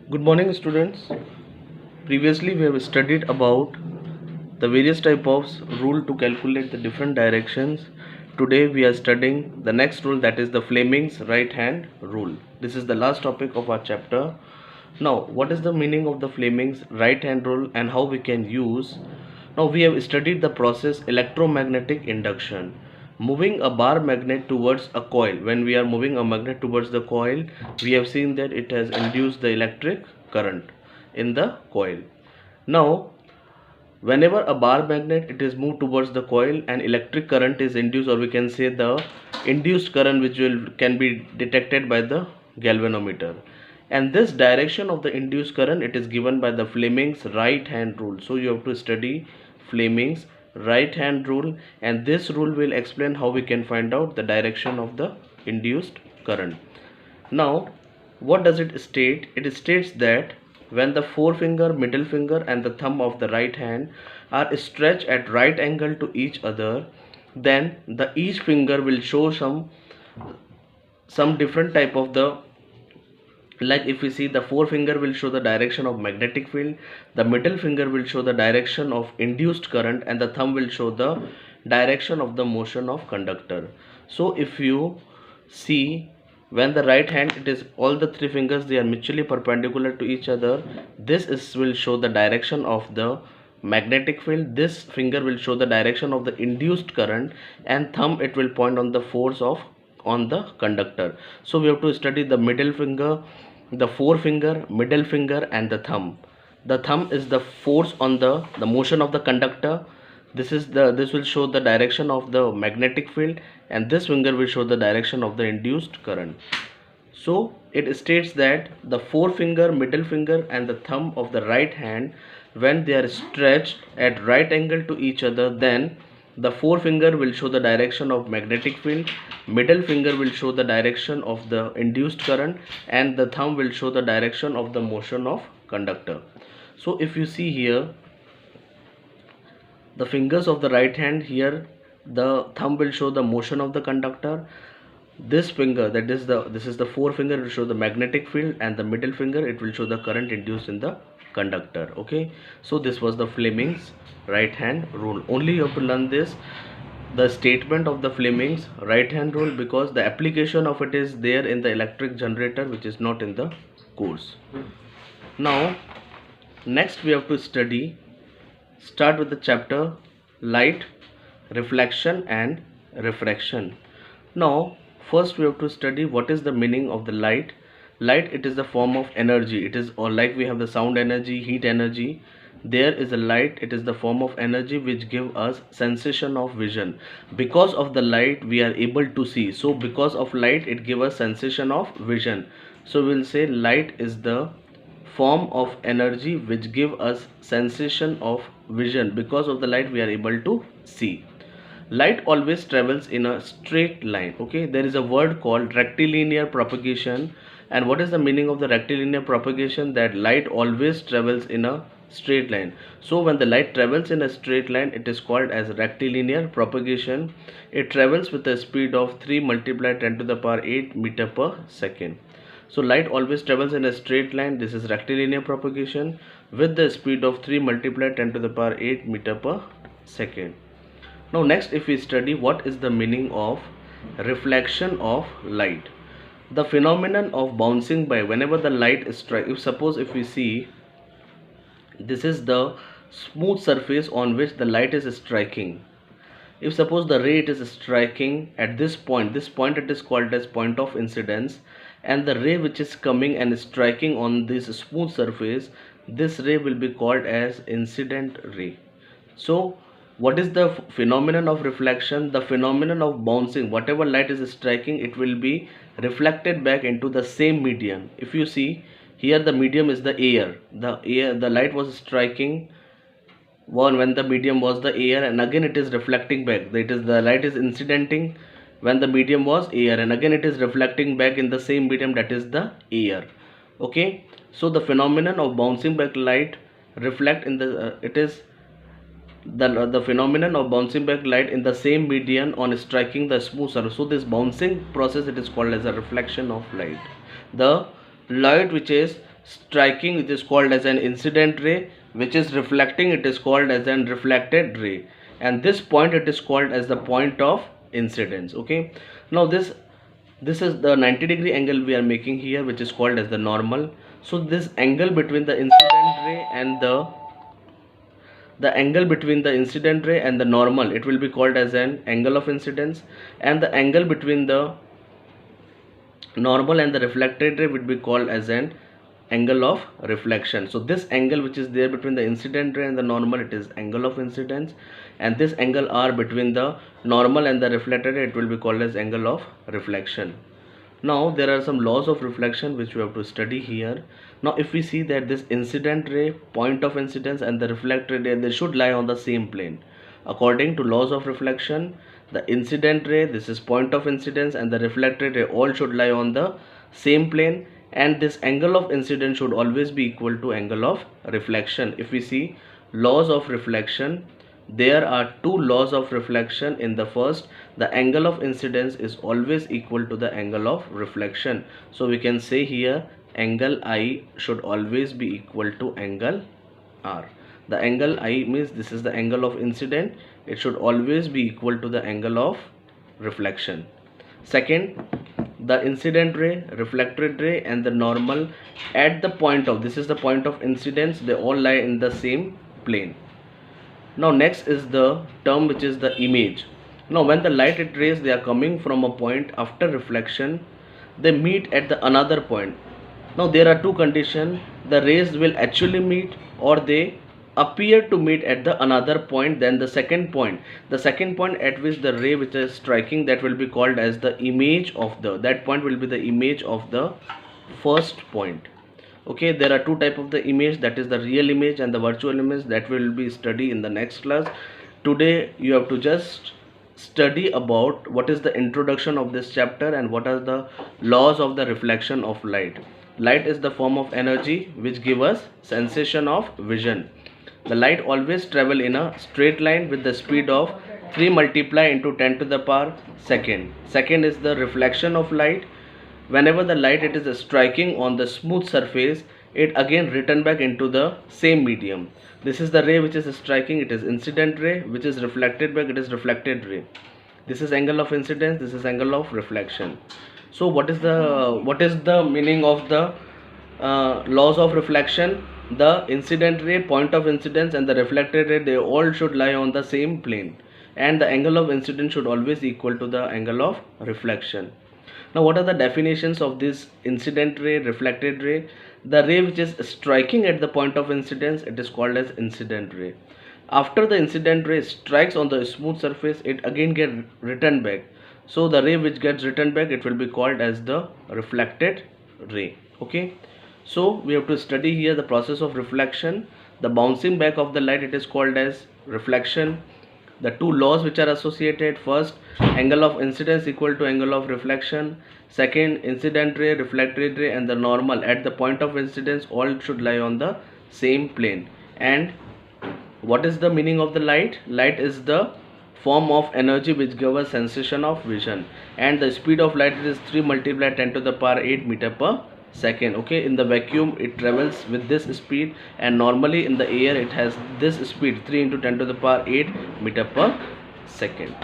Good morning, students. Previously we have studied about the various type of rule to calculate the different directions. Today we are studying the next rule, that is the Fleming's right hand rule. This is the last topic of our chapter. Now, what is the meaning of the Fleming's right hand rule and how we can use? Now we have studied the process electromagnetic induction. Moving a bar magnet towards a coil. When we are moving a magnet towards the coil, we have seen that it has induced the electric current in the coil. Now, whenever a bar magnet it is moved towards the coil, and electric current is induced, or we can say the induced current, which can be detected by the galvanometer. And this direction of the induced current, it is given by the Fleming's right hand rule. So you have to study Fleming's right hand rule, and this rule will explain how we can find out the direction of the induced current. Now, what does it state? It states that when the forefinger, middle finger and the thumb of the right hand are stretched at right angle to each other, then the each finger will show some different type of the, like if we see, the forefinger will show the direction of magnetic field, the middle finger will show the direction of induced current, and the thumb will show the direction of the motion of conductor. So if you see, when the right hand, it is all the three fingers, they are mutually perpendicular to each other, will show the direction of the magnetic field, this finger will show the direction of the induced current, and thumb, it will point on the force of on the conductor. So we have to study the middle finger, the forefinger, middle finger and the thumb. The thumb is the force on the motion of the conductor. This will show the direction of the magnetic field, and this finger will show the direction of the induced current. So it states that the forefinger, middle finger and the thumb of the right hand, when they are stretched at right angle to each other, then the forefinger will show the direction of magnetic field, middle finger will show the direction of the induced current, and the thumb will show the direction of the motion of conductor. So if you see here, the fingers of the right hand, here the thumb will show the motion of the conductor, this finger, this is the forefinger, will show the magnetic field, and the middle finger, it will show the current induced in the conductor. Okay, so this was the Fleming's right hand rule. Only you have to learn this, the statement of the Fleming's right hand rule, because the application of it is there in the electric generator, which is not in the course. Now next we have to start with the chapter light, reflection and refraction. Now first we have to study what is the meaning of the light. Light, it is the form of energy. It is, or like we have the sound energy, heat energy, there is a light, it is the form of energy which give us sensation of vision. Because of the light we are able to see, so because of light it give us sensation of vision. So we'll say light is the form of energy which give us sensation of vision. Because of the light we are able to see. Light always travels in a straight line. Okay, there is a word called rectilinear propagation. And what is the meaning of the rectilinear propagation? That light always travels in a straight line. So when the light travels in a straight line, it is called as rectilinear propagation. It travels with a speed of 3 multiplied 10 to the power 8 meter per second. So light always travels in a straight line. This is rectilinear propagation with the speed of 3 multiplied 10 to the power 8 meter per second. Now next, if we study what is the meaning of reflection of light. The phenomenon of bouncing by whenever the light is struck. If we see, this is the smooth surface on which the light is striking. If suppose the ray, it is striking at this point it is called as point of incidence, and the ray which is coming and striking on this smooth surface, this ray will be called as incident ray. So what is the phenomenon of reflection? The phenomenon of bouncing, whatever light is striking, it will be reflected back into the same medium. If you see here, the medium is the air. The light was striking when the medium was the air, and again it is reflecting back. The light is incidenting when the medium was air, and again it is reflecting back in the same medium, that is the air. Okay, so the phenomenon of bouncing back light reflect in the it is the phenomenon of bouncing back light in the same medium on striking the smooth surface. So this bouncing process, it is called as a reflection of light. The light which is striking, it is called as an incident ray. Which is reflecting, it is called as an reflected ray. And this point, it is called as the point of incidence. Okay, now this is the 90-degree angle we are making here, which is called as the normal. So this angle between the incident ray and the angle between the incident ray and the normal, it will be called as an angle of incidence. And the angle between the normal and the reflected ray would be called as an angle of reflection. So this angle which is there between the incident ray and the normal, it is angle of incidence. And this angle r between the normal and the reflected ray, it will be called as angle of reflection. Now there are some laws of reflection which we have to study here. Now if we see that this incident ray, point of incidence, and the reflected ray, they should lie on the same plane. According to laws of reflection, the incident ray, this is point of incidence, and the reflected ray, all should lie on the same plane. And this angle of incidence should always be equal to angle of reflection. If we see laws of reflection, there are two laws of reflection. In the first, the angle of incidence is always equal to the angle of reflection. So we can say here angle I should always be equal to angle R. The angle I means this is the angle of incident, it should always be equal to the angle of reflection. Second, the incident ray, reflected ray, and the normal at the point of, this is the point of incidence, they all lie in the same plane. Now next is the term which is the image. Now when the light rays, they are coming from a point, after reflection they meet at the another point. Now there are two conditions: the rays will actually meet, or they appear to meet at the another point than the second point. The second point at which the ray which is striking, that will be called as the image of the, that point will be the image of the first point. Okay, there are two type of the image, that is the real image and the virtual image, that will be studied in the next class. Today you have to just study about what is the introduction of this chapter and what are the laws of the reflection of light. Light is the form of energy which give us sensation of vision. The light always travel in a straight line with the speed of 3 multiply into 10 to the power second. Second is the reflection of light. Whenever the light it is striking on the smooth surface, it again return back into the same medium. This is the ray which is striking, it is incident ray, which is reflected back, it is reflected ray. This is angle of incidence, this is angle of reflection. So what is the meaning of the laws of reflection? The incident ray, point of incidence, and the reflected ray, they all should lie on the same plane, and the angle of incidence should always equal to the angle of reflection. Now what are the definitions of this incident ray, reflected ray? The ray which is striking at the point of incidence, it is called as incident ray. After the incident ray strikes on the smooth surface, it again gets returned back. So the ray which gets returned back, it will be called as the reflected ray. Okay, so we have to study here the process of reflection. The bouncing back of the light, it is called as reflection. The two laws which are associated: first, angle of incidence equal to angle of reflection. Second, incident ray, reflected ray, and the normal at the point of incidence, all should lie on the same plane. And what is the meaning of the light? Light is the form of energy which gives us sensation of vision, and the speed of light is 3 multiply 10 to the power 8 meter per second. Okay, in the vacuum it travels with this speed, and normally in the air it has this speed, 3 into 10 to the power 8 meter per second.